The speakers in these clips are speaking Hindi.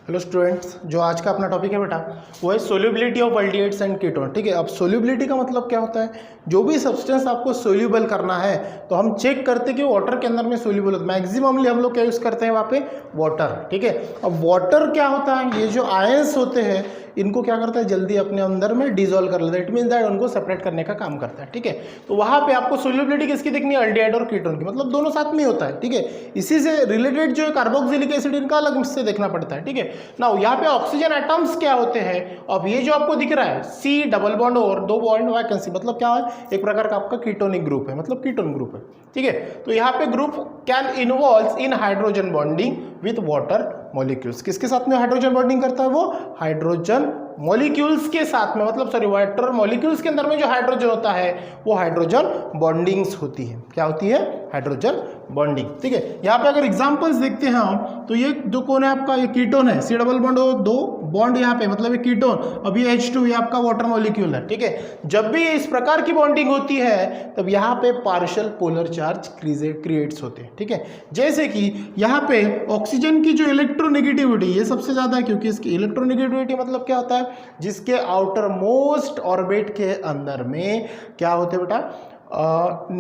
हेलो स्टूडेंट्स, जो आज का अपना टॉपिक है बेटा वो है solubility of aldehydes and ketone. ठीक है, अब सोल्यूबिलिटी का मतलब क्या होता है? जो भी सब्सटेंस आपको सोल्यूबल करना है तो हम चेक करते हैं कि वाटर के अंदर में सोल्यूबल होता है। मैक्सिममली हम लोग क्या यूज़ करते हैं वहाँ पे? वाटर। ठीक है, अब वाटर क्या होता है? ये जो आयंस होते हैं इनको क्या करता है? जल्दी अपने अंदर में डिजोल्व कर लेता है। इट मीन दैट उनको सेपरेट करने का काम करता है। ठीक है, तो वहाँ पे आपको सोल्यूबिलिटी किसकी देखनी है? एल्डिहाइड और कीटोन की, मतलब दोनों साथ में होता है। ठीक है, इसी से रिलेटेड जो है कार्बोक्सिलिक एसिड इनका अलग से देखना पड़ता है। ठीक है, नाउ यहाँ पे ऑक्सीजन एटम्स क्या होते हैं? अब ये जो आपको दिख रहा है सी डबल बॉन्ड और दो बॉन्ड वैकेंसी, मतलब क्या है? एक प्रकार का आपका कीटोनिक ग्रुप है, मतलब कीटोन ग्रुप है। ठीक है, तो यहाँ पे group can involve in hydrogen bonding with water molecules. किसके साथ में हाइड्रोजन बॉन्डिंग करता है? वो हाइड्रोजन मॉलिक्यूल्स के साथ में, मतलब सॉरी वाटर मॉलिक्यूल्स के अंदर में जो हाइड्रोजन होता है वो हाइड्रोजन बॉन्डिंग्स होती है। क्या होती है? Hydrogen bonding. ठीक है, यहाँ पे अगर एग्जांपल्स देखते हैं हम तो ये जो कौन है आपका? ये कीटोन है, सी डबल बॉन्ड और दो बॉन्ड यहाँ पे, मतलब ये कीटोन। अब ये H2 ये आपका वाटर मॉलिक्यूल है। ठीक है, जब भी इस प्रकार की बॉन्डिंग होती है तब यहाँ पे पार्शियल पोलर चार्ज क्रिएट्स होते हैं। ठीक है, जैसे कि यहाँ पे ऑक्सीजन की जो इलेक्ट्रोनेगेटिविटी ये सबसे ज्यादा है, क्योंकि इसकी इलेक्ट्रोनेगेटिविटी मतलब क्या होता है? जिसके आउटर मोस्ट ऑर्बिट के अंदर में क्या होते हैं बेटा?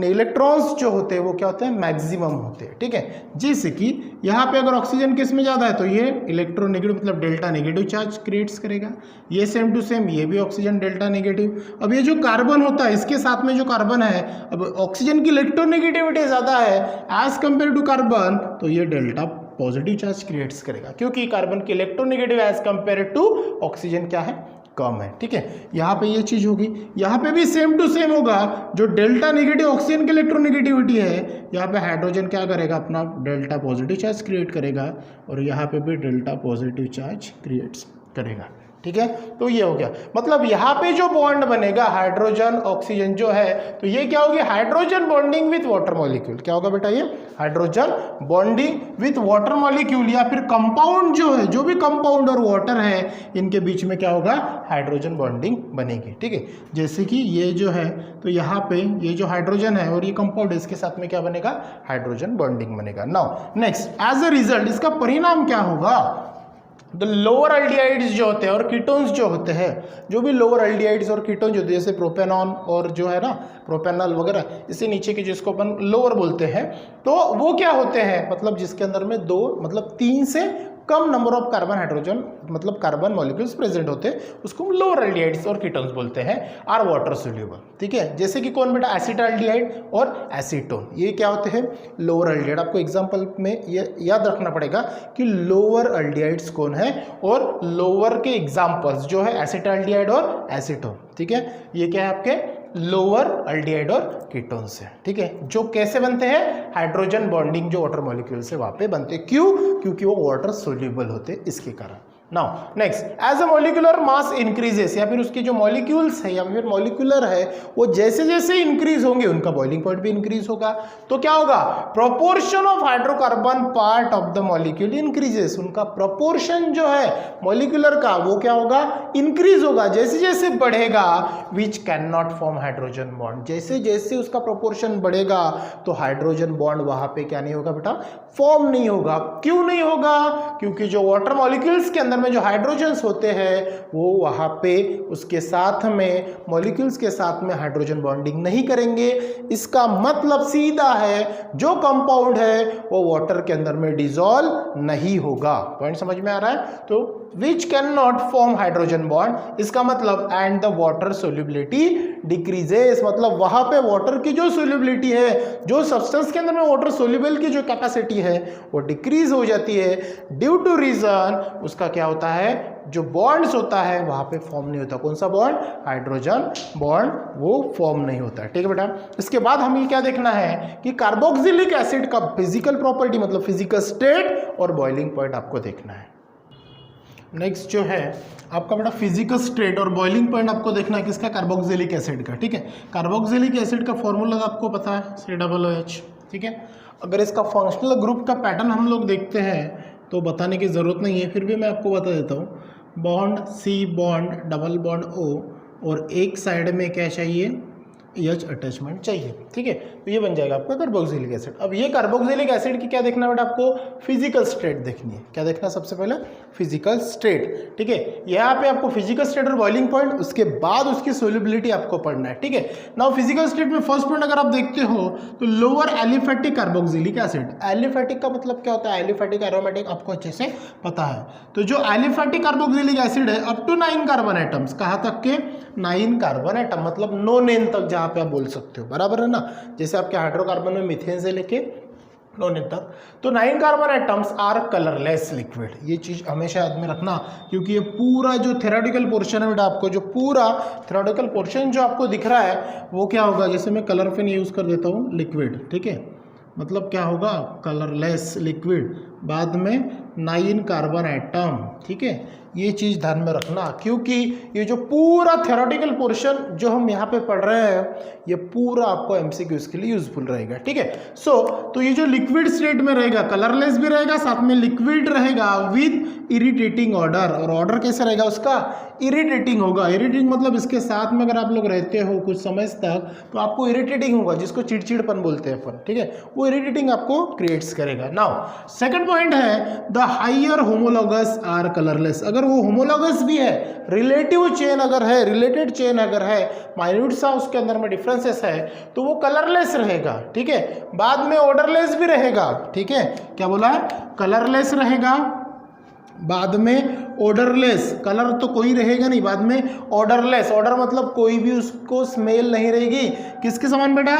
इलेक्ट्रॉन्स जो होते हैं वो क्या होते हैं? मैक्सिमम होते हैं। ठीक है, जैसे कि यहाँ पे अगर ऑक्सीजन किस में ज़्यादा है तो ये इलेक्ट्रोनेगेटिव मतलब डेल्टा नेगेटिव चार्ज क्रिएट्स करेगा। ये सेम टू सेम ये भी ऑक्सीजन डेल्टा नेगेटिव। अब ये जो कार्बन होता है इसके साथ में जो कार्बन है, अब ऑक्सीजन की इलेक्ट्रोनेगेटिविटी ज़्यादा है एज कंपेयर टू कार्बन, तो ये डेल्टा पॉजिटिव चार्ज क्रिएट्स करेगा, क्योंकि कार्बन की electronegative as compare to oxygen क्या है? कम है। ठीक है, यहाँ पे ये चीज होगी, यहाँ पे भी सेम टू सेम होगा। जो डेल्टा नेगेटिव ऑक्सीजन की इलेक्ट्रोनेगेटिविटी है, यहाँ पे हाइड्रोजन क्या करेगा? अपना डेल्टा पॉजिटिव चार्ज क्रिएट करेगा, और यहाँ पे भी डेल्टा पॉजिटिव चार्ज क्रिएट करेगा। ठीक है, तो ये हो गया, मतलब यहाँ पे जो बॉन्ड बनेगा हाइड्रोजन ऑक्सीजन जो है, तो ये क्या होगी? Hydrogen bonding with water molecule. क्या होगा बेटा? ये hydrogen bonding with water molecule, या फिर कंपाउंड जो है, जो भी कंपाउंड और वाटर है इनके बीच में क्या होगा? हाइड्रोजन बॉन्डिंग बनेगी। ठीक है, जैसे कि ये जो है तो यहाँ पे ये जो हाइड्रोजन है और ये कंपाउंड है, इसके साथ में क्या बनेगा? हाइड्रोजन बॉन्डिंग बनेगा। Now next, as a result इसका परिणाम क्या होगा? तो लोअर एल्डिहाइड्स जो होते हैं और कीटोन्स जो होते हैं, जो भी लोअर एल्डिहाइड्स और कीटोन जो जैसे प्रोपेनॉन और जो है ना प्रोपेनॉल वगैरह, इससे नीचे के जिसको अपन लोअर बोलते हैं, तो वो क्या होते हैं? मतलब जिसके अंदर में दो मतलब 3 से कम नंबर ऑफ कार्बन हाइड्रोजन मतलब कार्बन मॉलिक्यूल्स प्रेजेंट होते हैं, उसको हम लोअर एल्डिहाइड्स और कीटोन्स बोलते हैं, आर वाटर सोल्यूबल। ठीक है, जैसे कि कौन बेटा? एसिटाल्डिहाइड और एसीटोन, ये क्या होते हैं? Lower aldehyde. आपको एग्जांपल में ये याद रखना पड़ेगा कि लोअर एल्डिहाइड्स कौन है और लोअर के एग्जांपल्स जो है एसिटाल्डिहाइड और एसीटोन। ठीक है, ये क्या है? आपके लोअर एल्डिहाइड और कीटोन्स है। ठीक है, जो कैसे बनते हैं? हाइड्रोजन बॉन्डिंग जो वाटर मॉलिक्यूल से वहां पे बनते हैं। क्यों? क्योंकि वो वाटर सोल्यूबल होते हैं, इसके कारण। Now next, as a molecular mass increases, या फिर उसकी जो मॉलिक्यूल्स है या फिर मॉलिक्यूलर है वो जैसे जैसे इंक्रीज होंगे उनका बॉइलिंग पॉइंट भी इंक्रीज होगा, तो क्या होगा? Proportion of hydrocarbon part of the molecule increases. उनका प्रोपोर्शन जो है मॉलिक्यूलर का वो क्या होगा? इंक्रीज होगा, जैसे जैसे बढ़ेगा, which can not form hydrogen bond. जैसे जैसे उसका प्रोपोर्शन बढ़ेगा तो हाइड्रोजन बॉन्ड वहां पे क्या नहीं होगा बेटा? फॉर्म नहीं होगा। क्यों नहीं होगा? क्योंकि जो वाटर मॉलिक्यूल्स के अंदर में जो हाइड्रोजन्स होते हैं वो वहां पे उसके साथ में मॉलिक्यूल्स के साथ में हाइड्रोजन बॉन्डिंग नहीं करेंगे। इसका मतलब सीधा है, जो कंपाउंड है वो वाटर के अंदर में डिसॉल्व नहीं होगा। पॉइंट समझ में आ रहा है? तो which can not form hydrogen bond, इसका मतलब and the water solubility decreases, मतलब वहां पे वाटर की जो सोल्यूबिलिटी है, जो सब्सटेंस के अंदर में वाटर सोल्यूबल की जो कैपेसिटी है वो डिक्रीज हो जाती है। ड्यू टू रीजन उसका क्या होता है? जो बॉन्ड्स होता है वहां पे फॉर्म नहीं होता। कौन सा बॉन्ड? हाइड्रोजन बॉन्ड, वो फॉर्म नहीं होता है। ठीक है बेटा, इसके बाद हमें क्या देखना है कि कार्बोक्सिलिक एसिड का फिजिकल प्रॉपर्टी मतलब फिजिकल स्टेट और बॉइलिंग पॉइंट आपको देखना है। नेक्स्ट जो है आपका बेटा फिजिकल स्टेट और बॉइलिंग पॉइंट आपको देखना है किसका? कार्बोक्सिलिक एसिड का। ठीक है, कार्बोक्सिलिक एसिड का फॉर्मूला आपको पता है COOH। ठीक है, अगर इसका फंक्शनल ग्रुप का पैटर्न हम लोग देखते हैं तो बताने की ज़रूरत नहीं है, फिर भी मैं आपको बता देता हूँ। Bond C bond double bond O, और एक साइड में क्या चाहिए? H अटैचमेंट चाहिए, ठीक है। तो ये बन जाएगा आपका कार्बोक्सिलिक एसिड। अब ये कार्बोक्सिलिक एसिड की क्या देखना बेटा आपको, फिजिकल स्टेट देखनी है। क्या देखना सबसे पहले, फिजिकल स्टेट, ठीक है। यहाँ पे आपको फिजिकल स्टेट और बॉइलिंग पॉइंट, उसके बाद उसकी सोल्युबिलिटी आपको पढ़ना है, ठीक है। नाउ फिजिकल स्टेट में फर्स्ट पॉइंट अगर आप देखते हो तो lower aliphatic carboxylic acid. Aliphatic का मतलब क्या होता है, एलिफेटिक एरोमेटिक आपको अच्छे से पता है। तो जो एलिफेटिक कार्बोक्सिलिक एसिड है अप टू 9 कार्बन एटम्स, कहाँ तक के 9 कार्बन एटम, मतलब नॉन एन तक जहाँ पे आप बोल सकते हो, बराबर है ना। जैसे आपके हाइड्रोकार्बन में मीथेन से लेके नॉन एन तक। तो 9 carbon atoms are colourless liquid. ये चीज हमेशा याद में रखना, क्योंकि ये पूरा जो थ्योरेटिकल पोर्शन है बेटा, आपको जो पूरा थ्योरेटिकल पोर्शन जो आपको दिख रहा है वो क्या होगा, जैसे मैं कलर पेन यूज कर देता हूँ, लिक्विड, ठीक है। मतलब क्या होगा, कलरलेस लिक्विड, बाद में 9 कार्बन एटम, ठीक है। ये चीज़ ध्यान में रखना, क्योंकि ये जो पूरा थ्योरेटिकल पोर्शन जो हम यहाँ पे पढ़ रहे हैं ये पूरा आपको एमसीक्यूज के लिए यूजफुल रहेगा, ठीक है। तो ये जो लिक्विड स्टेट में रहेगा, कलरलेस भी रहेगा, साथ में लिक्विड रहेगा विद इरिटेटिंग ऑर्डर। और ऑर्डर कैसे रहेगा उसका, इरिटेटिंग होगा। इरिटेटिंग मतलब इसके साथ में अगर आप लोग रहते हो कुछ समय तक तो आपको इरिटेटिंग होगा, जिसको चिड़चिड़पन बोलते हैं अपन, ठीक है। वो इरिटेटिंग आपको क्रिएट्स करेगा। नाउ सेकंड पॉइंट है the higher homologous are colourless. अगर वो होमोलॉगस भी है, रिलेटिव चेन अगर है, रिलेटेड चेन अगर है, माइन्यूट सा उसके अंदर में डिफरेंसेस है, तो वो कलरलेस रहेगा, ठीक है। बाद में ऑर्डरलेस भी रहेगा, ठीक है। क्या बोला है, कलरलेस रहेगा, बाद में ऑर्डरलेस, कलर तो कोई रहेगा नहीं, बाद में ऑर्डरलेस। ऑर्डर मतलब कोई भी उसको स्मेल नहीं रहेगी। किसके समान बेटा,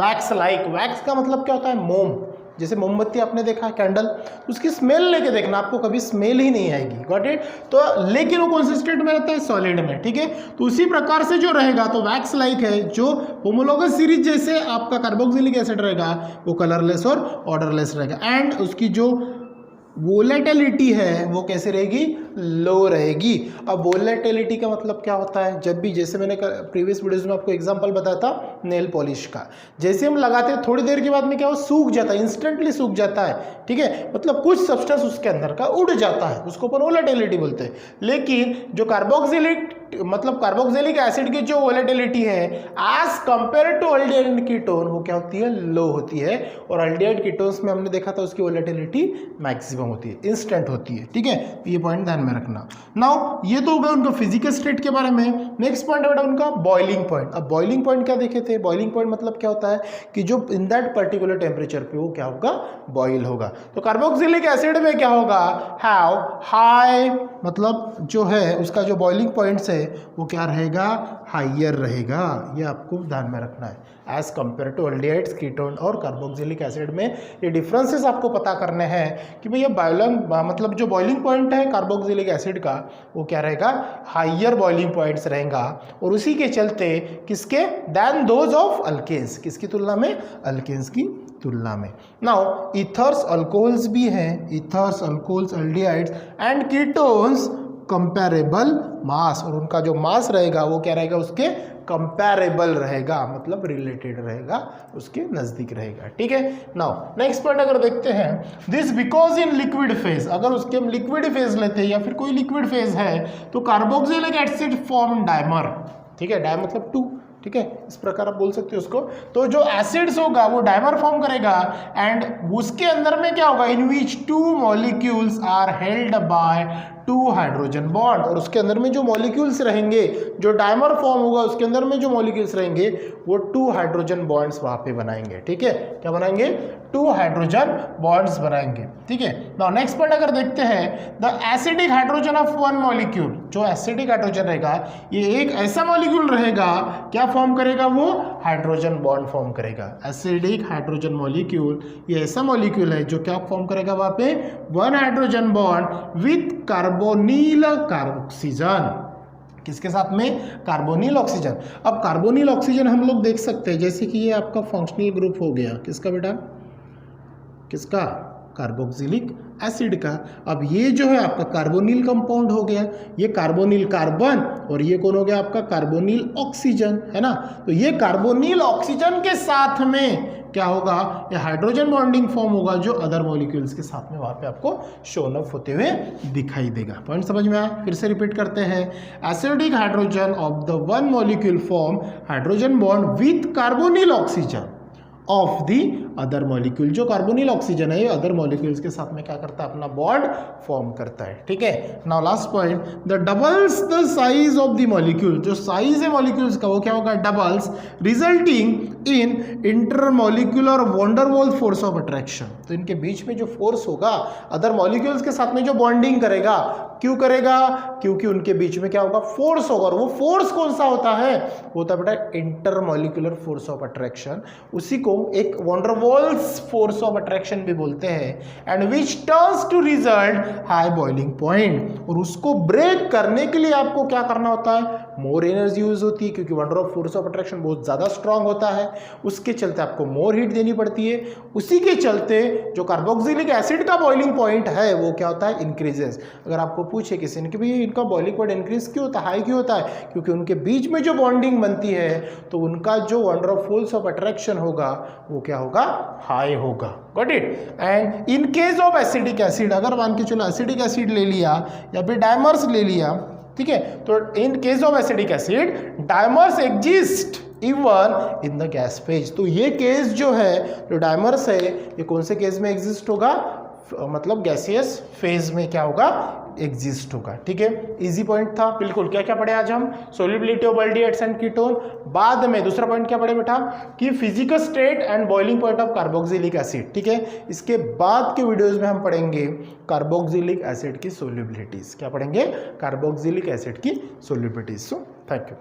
वैक्स लाइक। वैक्स का मतलब क्या होता है, मोम। जैसे मोमबत्ती आपने देखा, कैंडल, उसकी स्मेल लेके देखना, आपको कभी स्मेल ही नहीं आएगी, गॉट इट। तो लेकिन वो कौन से स्टेट में रहता है, सॉलिड में, ठीक है। तो उसी प्रकार से जो रहेगा तो वैक्स लाइक है, जो होमोलॉगस सीरीज जैसे आपका कार्बोक्सिलिक एसिड रहेगा वो कलरलेस और ऑर्डरलेस रहेगा। एंड उसकी जो वोलेटिलिटी है वो कैसे रहेगी, लो रहेगी। अब वोलेटिलिटी का मतलब क्या होता है, जब भी, जैसे मैंने प्रीवियस वीडियोस में आपको एग्जांपल बताया था नेल पॉलिश का, जैसे हम लगाते हैं थोड़ी देर के बाद में क्या हो, सूख जाता है, इंस्टेंटली सूख जाता है, ठीक है। मतलब कुछ सब्सटेंस उसके अंदर का उड़ जाता है, उसको अपन वोलेटिलिटी बोलते हैं। लेकिन जो कार्बोक्सिलिक मतलब कार्बोक्सिलिक एसिड की जो वोलेटिलिटी है as compare to aldehyde ketone, वो क्या होती है, लो होती है। और अल्डिहाइड कीटोन्स में हमने देखा था उसकी वोलेटिलिटी मैक्सिमम होती है, इंस्टेंट होती है, ठीक है। तो ये पॉइंट ध्यान में रखना। नाउ ये तो हो गया उनका फिजिकल स्टेट के बारे में। नेक्स्ट पॉइंट है बेटा उनका बॉइलिंग पॉइंट। अब बॉइलिंग पॉइंट क्या देखे थे, बॉइलिंग पॉइंट मतलब क्या होता है कि जो इन दैट पर्टिकुलर टेम्परेचर पे वो क्या होगा, बॉइल होगा। तो कार्बोक्सिलिक एसिड में क्या होगा, हैव हाई, मतलब जो है उसका जो बॉइलिंग पॉइंट्स है वो क्या रहेगा, हाइयर रहेगा। ये आपको ध्यान में रखना है as compare to aldehydes, ketone और कार्बोक्सिलिक एसिड में। ये डिफरेंसेस आपको पता करने हैं कि भैया मतलब जो बॉइलिंग पॉइंट है कार्बोक्सिलिक एसिड का वो क्या रहेगा, हाइयर बॉइलिंग पॉइंट्स रहेगा। और उसी के चलते किसके, देन दोज ऑफ अल्केन्स, किसकी तुलना में, अल्केन्स की तुलना में। नाउ ईथर्स अल्कोहल्स भी हैं, ethers alcohols aldehydes and ketones comparable mass, और उनका जो मास रहेगा वो क्या रहेगा, उसके कंपेरेबल रहेगा, मतलब रिलेटेड रहेगा, उसके नजदीक रहेगा, ठीक है। नाउ नेक्स्ट पॉइंट अगर देखते हैं, this because in liquid phase, अगर उसके हम लिक्विड फेज लेते हैं या फिर कोई लिक्विड फेज है तो कार्बोक्सिलिक एसिड फॉर्म डाइमर, ठीक है। डाइमर मतलब 2, ठीक है, इस प्रकार आप बोल सकते हो उसको। तो जो एसिड्स होगा वो डाइमर फॉर्म करेगा एंड उसके अंदर में क्या होगा, in which 2 molecules are held by 2 hydrogen bond. और उसके अंदर में जो मॉलिक्यूल्स रहेंगे, जो डाइमर फॉर्म होगा उसके अंदर में जो मॉलिक्यूल्स रहेंगे वो 2 हाइड्रोजन बॉन्ड्स वहां पे बनाएंगे, ठीक है। क्या बनाएंगे, 2 हाइड्रोजन बॉन्ड्स बनाएंगे, ठीक है। नाउ नेक्स्ट पॉइंट अगर देखते हैं, the acidic hydrogen of 1 molecule, जो एसिडिक हाइड्रोजन रहेगा ये एक ऐसा मॉलिक्यूल रहेगा, क्या फॉर्म करेगा, वो हाइड्रोजन बॉन्ड फॉर्म करेगा। एसिडिक हाइड्रोजन मॉलिक्यूल ये ऐसा मॉलिक्यूल है जो क्या फॉर्म करेगा, वहां पे 1 hydrogen bond with carbonyl oxygen, किसके साथ में, कार्बोनिल ऑक्सीजन। अब कार्बोनिल ऑक्सीजन हम लोग देख सकते हैं, जैसे कि ये आपका फंक्शनल ग्रुप हो गया, किसका बेटा, किसका, कार्बोक्सिलिक एसिड का। अब ये जो है आपका कार्बोनिल कंपाउंड हो गया, ये कार्बोनिल कार्बन और ये कौन हो गया आपका, कार्बोनिल ऑक्सीजन, है ना। तो ये कार्बोनिल ऑक्सीजन के साथ में क्या होगा, ये हाइड्रोजन बॉन्डिंग फॉर्म होगा जो अदर मॉलिक्यूल्स के साथ में वहाँ पे आपको शोन अप होते हुए दिखाई देगा। पॉइंट समझ में आया? फिर से रिपीट करते हैं। Acidic hydrogen of the one molecule form hydrogen bond with carbonyl oxygen of the other molecule. जो कार्बोनिल ऑक्सीजन है ये अदर मॉलिक्यूल्स के साथ में क्या करता है, अपना बॉन्ड फॉर्म करता है। ठीक है, now last point, the doubles the size of the molecule. जो साइज है मॉलिक्यूल्स का वो क्या होगा, doubles, resulting in intermolecular van der Waals force of attraction. तो इनके बीच में जो फोर्स होगा अदर मॉलिक्यूल्स के साथ में जो बॉन्डिंग करेगा, क्यों करेगा, क्योंकि उनके बीच में क्या होगा, फोर्स होगा। और वो फोर्स कौन सा होता है, वो होता है बेटा इंटरमॉलिक्यूलर फोर्स ऑफ अट्रैक्शन। उसी को एक वंडरवॉल्स फोर्स ऑफ अट्रैक्शन भी बोलते हैं। And which turns to result high boiling point. और उसको ब्रेक करने के लिए आपको क्या करना होता है, मोर एनर्जी यूज होती है, क्योंकि वंडरवॉल फोर्स ऑफ अट्रैक्शन बहुत ज्यादा स्ट्रांग होता है। उसके चलते आपको मोर हीट देनी पड़ती है। उसी के चलते जो कार्बोक्सिलिक एसिड का बॉइलिंग पॉइंट है वो क्या होता है, इंक्रीजेस। अगर आपको पूछे किसी ने कि भाई इनका बॉइलिंग पॉइंट इंक्रीज क्यों होता है, हाई क्यों होता है, क्योंकि उनके बीच में जो बॉन्डिंग बनती है तो उनका जो वंडरवॉल फोर्स ऑफ अट्रैक्शन होगा वो क्या होगा, हाई होगा। Got it. And in case of acidic acid, अगर मान के चलो एसिडिक एसिड ले लिया या फिर डाइमर्स ले लिया, ठीक है, तो in case of acidic acid dimers exist even in the gas phase. तो ये केस जो है, जो डाइमर्स है, ये कौन से केस में एग्जिस्ट होगा, मतलब गैसियस फेज में क्या होगा, एग्जिस्ट होगा। ठीक है, इजी पॉइंट था बिल्कुल। क्या क्या पढ़े आज हम, solubility of aldehydes and ketone. बाद में दूसरा पॉइंट क्या पढ़े बेटा, कि physical state and boiling point of carboxylic acid. ठीक है, इसके बाद के वीडियोस में हम पढ़ेंगे कार्बोक्सिलिक एसिड की सोल्युबिलिटीज। क्या पढ़ेंगे, कार्बोक्सिलिक एसिड की सोल्युबिलिटीज। So thank you.